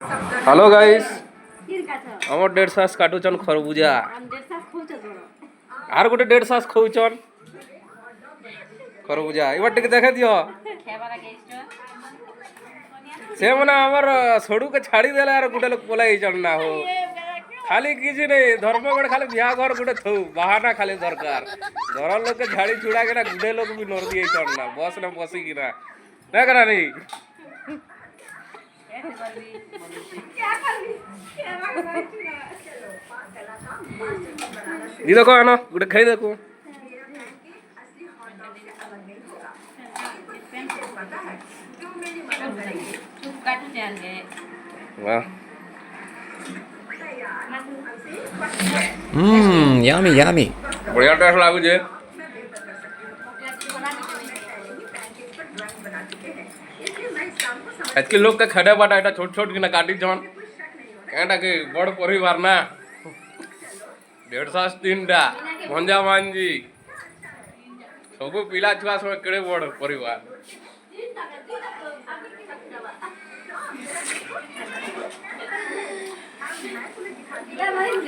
hello guys हमर 1.5 काटुचन खरबूजा are गोटे 1.5 खौचन खरबूजा इबार टिके देखे दियो से मने हमर सड़ू के छाड़ी देला आर गोटे लोग पलाई चल ना हो खाली किछि नहीं धर्मगढ़ खाली बियाह घर गोटे थौ बहाना खाली दरकार घर लोग के झाड़ी छुड़ा के ना गुडे लोग भी नोर दिए चढ़ना बस ना बसी की ना करा नहीं ये देखो आना गोटे खाई देखो वाह yummy yummy बढ़िया टेस्ट लागू जे एतके लोग के खड़े बाटा एटा छोट छोट कि ना काटी जन एटा के बड़ परिवार ना 1.5 3टा भंजा मांजी सबो पिला छुआ सब केड़े बड़ परिवार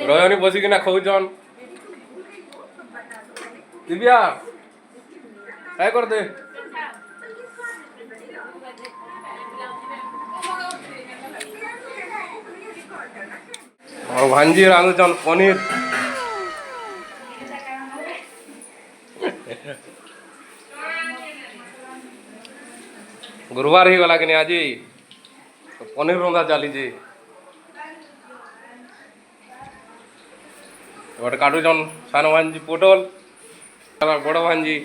रयनी बसी किना खौचन दिव्या काय करते और भांजी रांधुचन पनीर गुरुवार ही गला कि आज तो पनीर रंधा चली काटुचन सान भांजी पोटल बड़ भांजी